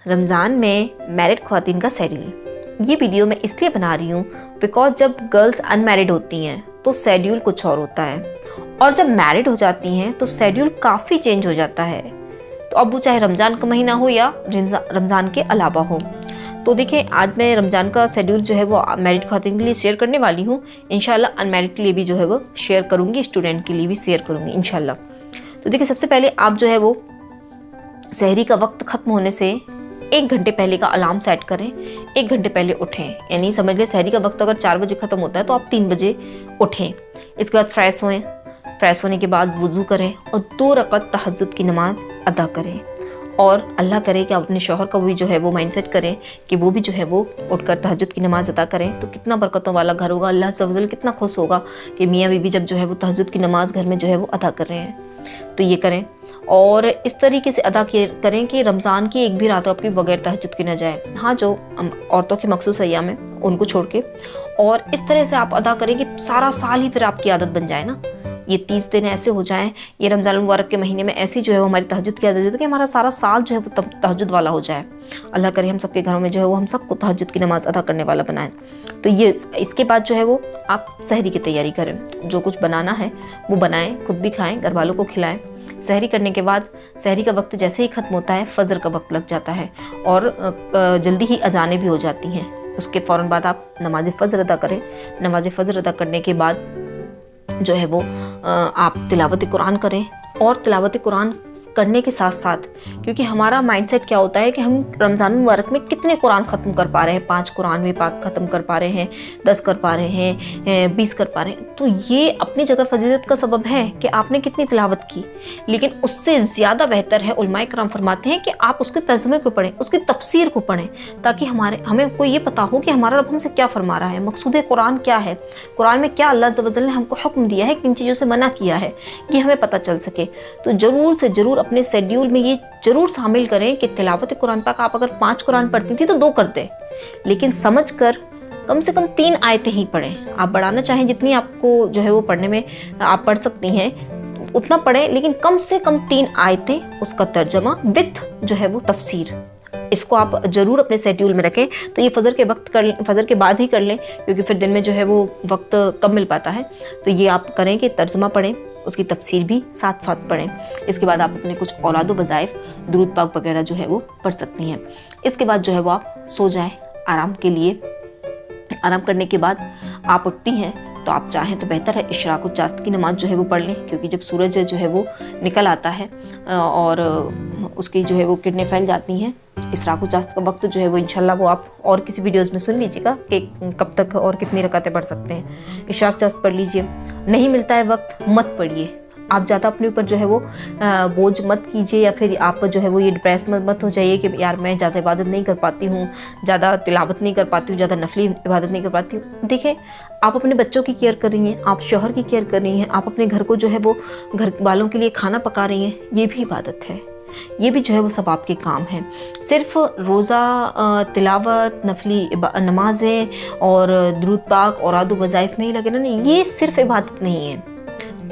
रमज़ान में मैरिड ख़वातीन का शेड्यूल। ये वीडियो मैं इसलिए बना रही हूँ बिकॉज जब गर्ल्स अनमैरिड होती हैं तो शेड्यूल कुछ और होता है, और जब मैरिड हो जाती हैं तो शेड्यूल काफ़ी चेंज हो जाता है। तो अब वो चाहे रमज़ान का महीना हो या रमज़ान के अलावा हो। तो देखिए, आज मैं रमज़ान का शेड्यूल जो है वो मैरिड ख़वातीन के लिए शेयर करने वाली हूँ। इंशाल्लाह अनमैरिड के लिए भी जो है वो शेयर करूँगी, स्टूडेंट के लिए भी शेयर करूँगी इंशाल्लाह। तो देखिए, सबसे पहले आप जो है वो सहरी का वक्त ख़त्म होने से 1 घंटे पहले का अलार्म सेट करें। 1 घंटे पहले उठें, यानी समझ लें सहरी का वक्त अगर 4 बजे ख़त्म होता है तो आप 3 बजे उठें। इसके बाद फ्रेश होएं। फ्रेश होने के बाद वुज़ू करें और 2 रकात तहज्जुद की नमाज अदा करें। और अल्लाह करे कि आप अपने शौहर का भी जो है वो माइंडसेट करें कि वो भी जो है वो उठकर तहज्जुद की नमाज़ अदा करें। तो कितना बरकतों वाला घर होगा, अल्लाह सब्ज़ल कितना खुश होगा कि मियाँ बीवी जब जो है वो तहज्जुद की नमाज़ घर में जो है वो अदा कर रहे हैं। तो ये करें और इस तरीके से अदा करें कि रमज़ान की एक भी रात आपकी बगैर तहज्जुद की न जाए। हाँ, जो औरतों के मखसूस अय्याम है उनको छोड़ के, और इस तरह से आप अदा करें कि सारा साल ही फिर आपकी आदत बन जाए ना। ये 30 दिन ऐसे हो जाएं, ये रमज़ान मुबारक के महीने में ऐसी जो है वो हमारी तहज्जुद की आदत होती है कि हमारा सारा साल जो है वो तहज्जुद वाला हो जाए। अल्लाह करे हम सबके घरों में जो है वो हम सबको तहज्जुद की नमाज़ अदा करने वाला बनाएं। तो ये इसके बाद जो है वो आप सहरी की तैयारी करें। जो कुछ बनाना है वो बनाएं, खुद भी खाएं, घर वालों को खिलाएं। सहरी करने के बाद सहरी का वक्त जैसे ही ख़त्म होता है फजर का वक्त लग जाता है और जल्दी ही अजानें भी हो जाती हैं। उसके फ़ौरन बाद आप नमाज फ़जर अदा करें। नमाज फ़जर अदा करने के बाद जो है वो आप तिलावत कुरान करें। और तिलावत कुरान करने के साथ साथ, क्योंकि हमारा माइंडसेट क्या होता है कि हम रमज़ान मुबारक में कितने कुरान ख़त्म कर पा रहे हैं, 5 कुरान में पाक ख़त्म कर पा रहे हैं, 10 कर पा रहे हैं, 20 कर पा रहे हैं। तो ये अपनी जगह फजीलत का सबब है कि आपने कितनी तिलावत की, लेकिन उससे ज़्यादा बेहतर है, उलमाए कराम फरमाते हैं कि आप उसके तर्जुमे को पढ़ें, उसकी तफसीर को पढ़ें, ताकि हमें को ये पता हो कि हमारा रब हमसे क्या फरमा रहा है, मकसूद कुरान क्या है, कुरान में क्या अल्लाह अज़्ज़ व जल्ल ने हमको हुक्म दिया है, किन चीज़ों से मना किया है, ये हमें पता चल सके। तो ज़रूर से ज़रूर अपने शेड्यूल में ये ज़रूर शामिल करें कि तिलावत कुरान पाक आप अगर 5 कुरान पढ़ती थी तो 2 कर दें, लेकिन समझ कर कम से कम 3 आयतें ही पढ़ें। आप बढ़ाना चाहें जितनी आपको जो है वो पढ़ने में आप पढ़ सकती हैं उतना पढ़ें, लेकिन कम से कम 3 आयतें, उसका तर्जमा विथ जो है वो तफसीर, इसको आप ज़रूर अपने शेड्यूल में रखें। तो ये फजर के बाद ही कर लें, क्योंकि फिर दिन में जो है वो वक्त कम मिल पाता है। तो ये आप करें कि तर्जुमा पढ़ें, उसकी तफसीर भी साथ साथ पढ़ें। इसके बाद आप अपने कुछ औलाद व वज़ाइफ, दुरूद पाक वगैरह जो है वो पढ़ सकती हैं। इसके बाद जो है वो आप सो जाएं आराम के लिए। आराम करने के बाद आप उठती हैं तो आप चाहें तो बेहतर है इशराक़ चास्त की नमाज़ जो है वो पढ़ लें, क्योंकि जब सूरज जो है वो निकल आता है और उसकी जो है वो किरणें फैल जाती हैं, इशराक़ चास्त का वक्त जो है वो इंशाल्लाह वो आप और किसी वीडियोज़ में सुन लीजिएगा कि कब तक और कितनी रकातें पढ़ सकते हैं। इशराक़ चास्त पढ़ लीजिए। नहीं मिलता है वक्त, मत पढ़िए। आप ज़्यादा अपने ऊपर जो है वो बोझ मत कीजिए, या फिर आप जो है वो ये डिप्रेस मत हो जाइए कि यार मैं ज़्यादा इबादत नहीं कर पाती हूँ, ज़्यादा तिलावत नहीं कर पाती हूँ, ज़्यादा नफली इबादत नहीं कर पाती हूँ। देखिए, आप अपने बच्चों की केयर कर रही हैं, आप शौहर की केयर कर रही हैं, आप अपने घर को जो है वो घर वालों के लिए खाना पका रही हैं, ये भी इबादत है। ये भी जो है वो सब आपके काम हैं। सिर्फ रोज़ा, तिलावत, नफली नमाज़ें और दुरूद पाक और औलाद व वज़ाइफ में ही लगे रहना, ये सिर्फ इबादत नहीं है।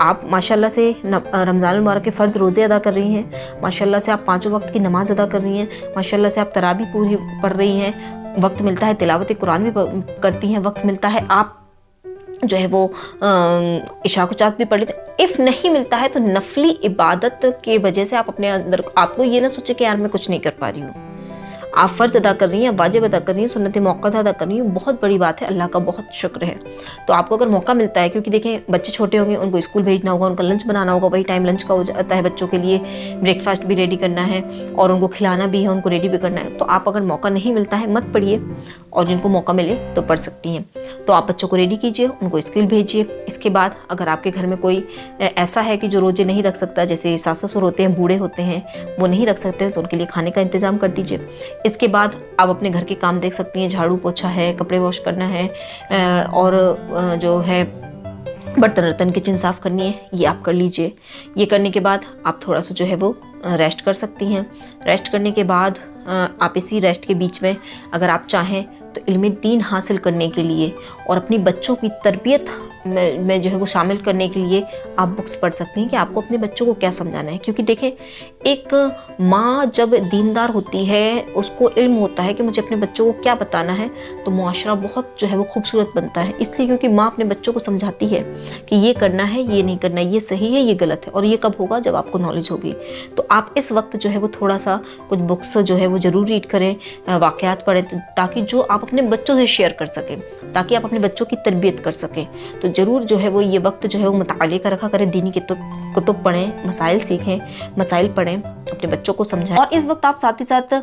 आप माशाल्लाह से रमज़ान मुबारक के फ़र्ज़ रोज़े अदा कर रही हैं, माशाल्लाह से आप 5 वक्त की नमाज़ अदा कर रही हैं, माशाल्लाह से आप तरावी पूरी पढ़ रही हैं, वक्त मिलता है तिलावत कुरान भी करती हैं, वक्त मिलता है आप जो है वो इशराक़ चास्त भी पढ़ लेते हैं। इफ़ नहीं मिलता है तो नफली इबादत के वजह से आप अपने अंदर, आपको ये ना सोचे कि यार मैं कुछ नहीं कर पा रही हूँ। आप फ़र्ज़ अदा कर रही हैं, वाजिब अदा कर रही हैं, सुन्नत मौक़ूदा अदा कर रही हैं, बहुत बड़ी बात है, अल्लाह का बहुत शुक्र है। तो आपको अगर मौका मिलता है, क्योंकि देखें बच्चे छोटे होंगे, उनको स्कूल भेजना होगा, उनका लंच बनाना होगा, वही टाइम लंच का हो जाता है बच्चों के लिए, ब्रेकफास्ट भी रेडी करना है और उनको खिलाना भी है, उनको रेडी भी करना है। तो आप अगर मौका नहीं मिलता है मत पढ़िए, और जिनको मौका मिले तो पढ़ सकती हैं। तो आप बच्चों को रेडी कीजिए, उनको स्कूल भेजिए। इसके बाद अगर आपके घर में कोई ऐसा है कि जो रोज़े नहीं रख सकता, जैसे सास ससुर होते हैं, बूढ़े होते हैं, वो नहीं रख सकते, तो उनके लिए खाने का इंतज़ाम कर दीजिए। इसके बाद आप अपने घर के काम देख सकती हैं, झाड़ू पोछा है, कपड़े वॉश करना है, और जो है बर्तन वर्तन किचन साफ़ करनी है, ये आप कर लीजिए। ये करने के बाद आप थोड़ा सा जो है वो रेस्ट कर सकती हैं। रेस्ट करने के बाद आप इसी रेस्ट के बीच में अगर आप चाहें तो इल्म दीन हासिल करने के लिए और अपनी बच्चों की तरबियत में जो है वो शामिल करने के लिए आप बुक्स पढ़ सकते हैं कि आपको अपने बच्चों को क्या समझाना है। क्योंकि देखें, एक माँ जब दीनदार होती है, उसको इल्म होता है कि मुझे अपने बच्चों को क्या बताना है, तो मुआशरा बहुत जो है वो खूबसूरत बनता है। इसलिए क्योंकि माँ अपने बच्चों को समझाती है कि ये करना है, ये नहीं करना है, ये सही है, ये गलत है। और ये कब होगा? जब आपको नॉलेज होगी। तो आप इस वक्त जो है वो थोड़ा सा कुछ बुक्स जो है वो ज़रूर रीड करें, वाक़यात पढ़ें, ताकि जो आप अपने बच्चों से शेयर कर सकें, ताकि आप अपने बच्चों की तरबियत कर सकें। तो ज़रूर जो है वो ये वक्त जो है वो मुताले का रखा करें, दीनी कुतुब पढ़ें, मसाइल सीखें, मसाइल पढ़ें, अपने बच्चों को समझाएं। और इस वक्त आप साथ ही साथ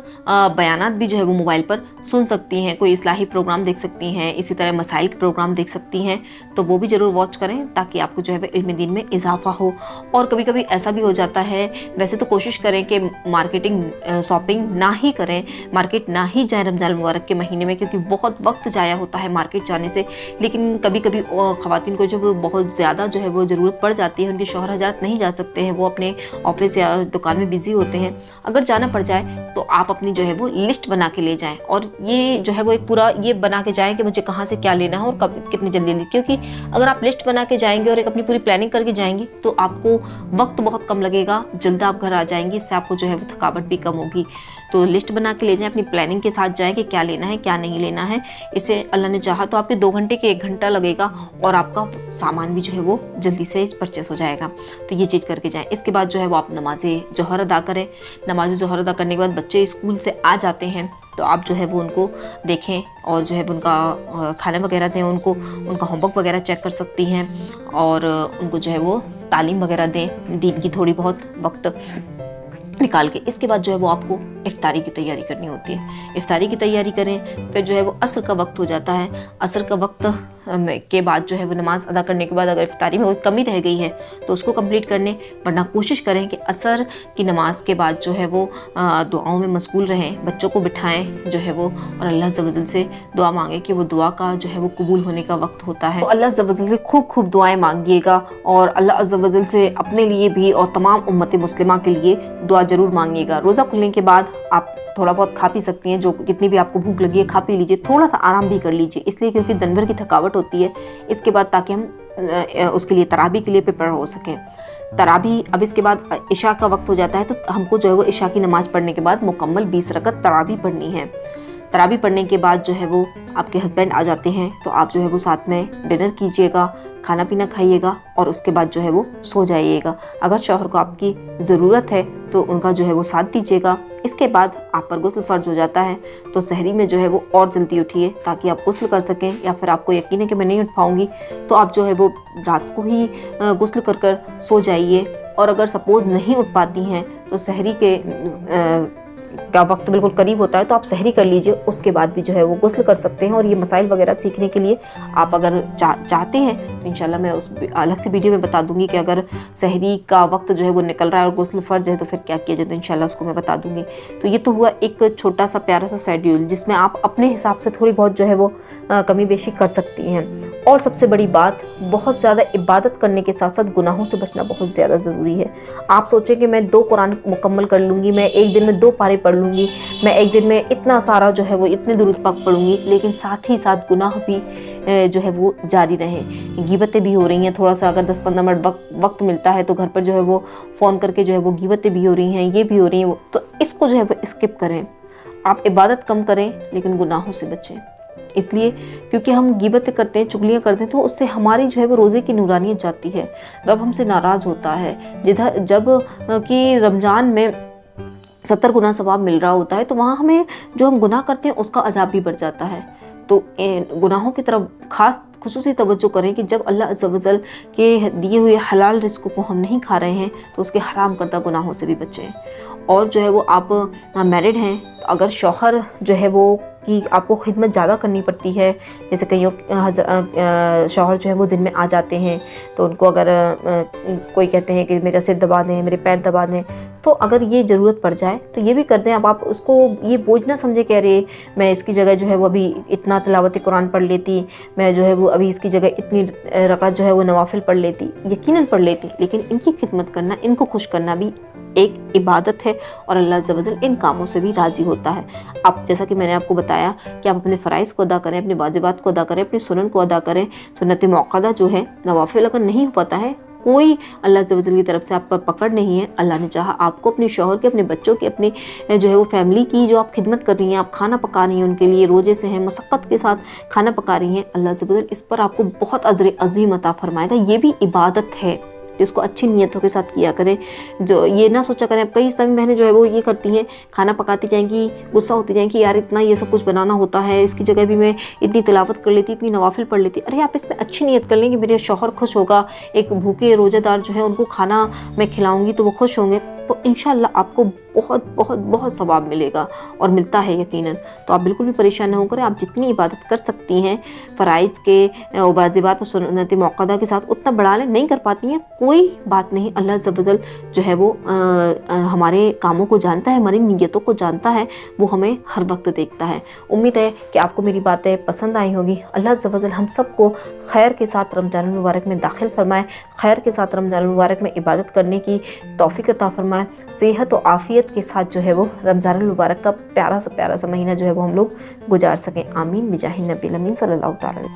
बयानात भी जो है वो मोबाइल पर सुन सकती हैं, कोई इस्लाही प्रोग्राम देख सकती हैं, इसी तरह मसाइल के प्रोग्राम देख सकती हैं। तो वो भी ज़रूर वॉच करें ताकि आपको जो है वो इल्म दीन में इजाफा हो। और कभी कभी ऐसा भी हो जाता है, वैसे तो कोशिश करें कि मार्केटिंग शॉपिंग ना ही करें, मार्केट ना ही जाएँ रमज़ान मुबारक के महीने में, क्योंकि बहुत वक्त जाया होता है मार्केट जाने से। लेकिन कभी कभी ख़वातीन को जब बहुत ज़्यादा जो है वो ज़रूरत पड़ जाती है, उनके शौहर हज़रात नहीं जा सकते हैं, वो अपने ऑफिस या दुकान में बिज़ी होते हैं, अगर जाना पड़ जाए तो आप अपनी जो है वो लिस्ट बना के ले जाएं। और ये जो है वो एक पूरा ये बना के जाएं कि मुझे कहाँ से क्या लेना है और कब कितनी जल्दी लेनी। क्योंकि अगर आप लिस्ट बना के जाएंगे और एक अपनी पूरी प्लानिंग करके जाएंगे तो आपको वक्त बहुत कम लगेगा, जल्द आप घर आ जाएंगे, इससे आपको जो है वो थकावट भी कम होगी। तो लिस्ट बना के ले जाएं, अपनी प्लानिंग के साथ जाएं कि क्या लेना है क्या नहीं लेना है। इसे अल्लाह ने चाहा तो आपके 2 घंटे के 1 घंटा लगेगा और आपका सामान भी जो है वो जल्दी से परचेस हो जाएगा। तो ये चीज़ करके जाएं। इसके बाद जो है वो आप नमाज ज़ोहर अदा करें। नमाज ज़ोहर अदा करने के बाद बच्चे स्कूल से आ जाते हैं तो आप जो है वो उनको देखें और जो है वो उनका खाना वगैरह दें, उनको उनका होमवर्क वगैरह चेक कर सकती हैं और उनको जो है वो तालीम वगैरह दें दीन की थोड़ी बहुत वक्त निकाल के। इसके बाद जो है वो आपको इफ्तारी की तैयारी करनी होती है। इफ्तारी की तैयारी करें, फिर जो है वो असर का वक्त हो जाता है। असर का वक्त के बाद जो है वो नमाज अदा करने के बाद अगर इफ्तारी में कोई कमी रह गई है तो उसको कंप्लीट करने, वरना कोशिश करें कि असर की नमाज के बाद जो है वो दुआओं में मशगूल रहें, बच्चों को बिठाएं जो है वो, और अल्लाह अज़्ज़ व जल से दुआ मांगे कि वो दुआ का जो है वो कबूल होने का वक्त होता है। तो अल्लाह अज़्ज़ व जल से खूब खूब दुआएं मांगिएगा और अल्लाह अज़्ज़ व जल से अपने लिए भी और तमाम उम्मत मुस्लिमा के लिए दुआ ज़रूर मांगिएगा। रोज़ा खुलने के बाद आप थोड़ा बहुत खा पी सकती हैं, जो जितनी भी आपको भूख लगी है खा पी लीजिए, थोड़ा सा आराम भी कर लीजिए, इसलिए क्योंकि दिन भर की थकावट होती है। इसके बाद ताकि हम उसके लिए तराबी के लिए प्रिपेयर हो सकें। तराबी अब इसके बाद इशा का वक्त हो जाता है तो हमको जो है वो इशा की नमाज़ पढ़ने के बाद मुकम्मल 20 रकत तराबी पढ़नी है। तराबी पढ़ने के बाद जो है वो आपके हस्बैंड आ जाते हैं तो आप जो है वो साथ में डिनर कीजिएगा, खाना पीना खाइएगा और उसके बाद जो है वो सो जाइएगा। अगर शौहर को आपकी ज़रूरत है तो उनका जो है वो साथ दीजिएगा। इसके बाद आप पर गुस्ल फ़र्ज हो जाता है तो सहरी में जो है वो और जल्दी उठिए ताकि आप गुस्ल कर सकें, या फिर आपको यकीन है कि मैं नहीं उठ पाऊँगी तो आप जो है वो रात को ही गुस्ल कर सो जाइए। और अगर सपोज़ नहीं उठ पाती हैं तो सहरी के का वक्त बिल्कुल करीब होता है तो आप सहरी कर लीजिए, उसके बाद भी जो है वो गुस्ल कर सकते हैं। और ये मसाइल वगैरह सीखने के लिए आप अगर चाहते हैं तो इंशाल्लाह मैं उस अलग से वीडियो में बता दूंगी कि अगर सहरी का वक्त जो है वो निकल रहा है और गुस्ल फ़र्ज है तो फिर क्या किया जाए, तो इंशाल्लाह उसको मैं बता दूंगी। तो ये तो हुआ एक छोटा सा प्यारा सा शेड्यूल जिसमें आप अपने हिसाब से थोड़ी बहुत जो है वो कमी बेशी कर सकती हैं। और सबसे बड़ी बात, बहुत ज़्यादा इबादत करने के साथ साथ गुनाहों से बचना बहुत ज़्यादा ज़रूरी है। आप सोचें कि मैं 2 कुरान मुकम्मल कर लूँगी, मैं एक दिन में 2 पारे पढ़ लूँगी, मैं एक दिन में इतना सारा जो है वो इतने दुरूद पाक पढ़ूँगी, लेकिन साथ ही साथ गुनाह भी जो है वो जारी रहें। गिबतें भी हो रही हैं, थोड़ा सा अगर 10-15 मिनट वक्त मिलता है तो घर पर जो है वो फ़ोन करके जो है वो गिबतें भी हो रही हैं, ये भी हो रही हैं, तो इसको जो है वो स्किप करें। आप इबादत कम करें लेकिन गुनाहों से बचें, इसलिए क्योंकि हम गिबतें करते हैं, चुगलियाँ करते हैं तो उससे हमारी जो है वो रोज़े की नूरानियत जाती है, रब हमसे नाराज़ होता है। जब कि रमज़ान में 70 गुना सवाब मिल रहा होता है तो वहाँ हमें जो हम गुनाह करते हैं उसका अजाब भी बढ़ जाता है। तो गुनाहों की तरफ खास खुसूसी तवज्जो करें कि जब अल्लाह अज़्ज़ व जल के दिए हुए हलाल रिज़्क़ को हम नहीं खा रहे हैं तो उसके हराम करदा गुनाहों से भी बचें। और जो है वो आप मैरिड हैं तो अगर शौहर जो है वो कि आपको खिदमत ज़्यादा करनी पड़ती है, जैसे कईयों शौहर जो है वो दिन में आ जाते हैं तो उनको अगर कोई कहते हैं कि मेरा सिर दबा दें, मेरे पैर दबा दें, तो अगर ये ज़रूरत पड़ जाए तो ये भी कर दें। अब आप उसको ये बोझ ना समझे कि अरे मैं इसकी जगह जो है वो अभी इतना तिलावत कुरान पढ़ लेती, मैं जो है वो अभी इसकी जगह इतनी रकात जो है वो नवाफिल पढ़ लेती, यकीनन पढ़ लेती, लेकिन इनकी खिदमत करना, इनको खुश करना भी एक इबादत है और अल्लाह अज़्ज़ा वजल इन कामों से भी राज़ी होता है। आप जैसा कि मैंने आपको बताया कि आप अपने फ़राइज़ को अदा करें, अपने वाजिबात को अदा करें, अपनी सुनन को अदा करें। सुन्नत मुअक्कदा जो है, नवाफिल अगर नहीं हो पाता है, कोई अल्लाह अज़्ज़ा वजल की तरफ से आप पर पकड़ नहीं है। अल्लाह ने चाहा आपको अपने शौहर की, अपने बच्चों की, अपनी जो है वो फैमिली की जो आप खिदमत कर रही हैं, आप खाना पका रही हैं उनके लिए, रोज़े से हैं, मशक्क़त के साथ खाना पका रही हैं, अल्लाह अज़्ज़ा वजल इस पर आपको बहुत अज़्र अज़ीम अता फ़रमाएगा। ये भी इबादत है, तो इसको अच्छी नीयतों के साथ किया करें। जो ये ना सोचा करें, कई इस्लामी बहनें जो है वो ये करती हैं, खाना पकाती जाएंगी, गुस्सा होती जाएंगी कि यार इतना ये सब कुछ बनाना होता है, इसकी जगह भी मैं इतनी तिलावत कर लेती, इतनी नवाफिल पढ़ लेती। अरे आप इसमें अच्छी नीयत कर लें कि मेरे शौहर खुश होगा, एक भूखे रोज़ेदार जो है उनको खाना मैं खिलाऊंगी तो वो खुश होंगे, तो इंशाअल्लाह आपको बहुत बहुत बहुत सवाब मिलेगा और मिलता है यकीनन। तो आप बिल्कुल भी परेशान ना हो करें, आप जितनी इबादत कर सकती हैं फ़राइज़ के वाजिबात और सुन्नत मुअक्कदा के साथ उतना बढ़ा लें। नहीं कर पाती हैं कोई बात नहीं, अल्लाह अज़्ज़ा वजल जो है वो हमारे कामों को जानता है, हमारी नीयतों को जानता है, वो हमें हर वक्त देखता है। उम्मीद है कि आपको मेरी बातें पसंद आई होगी। अल्लाह अज़्ज़ा वजल हम सबको खैर के साथ रमज़ान मुबारक में दाखिल फरमाए, खैर के साथ रमज़ान मुबारक में इबादत करने की तौफ़ीक़ अता फरमाए, सेहत और आफ़ियत के साथ जो है वो रमज़ान मुबारक का प्यारा सा महीना जो है वो हम लोग गुजार सकें। आमीन बिजाहिन नबी अमीन सल्लल्लाहु तआला।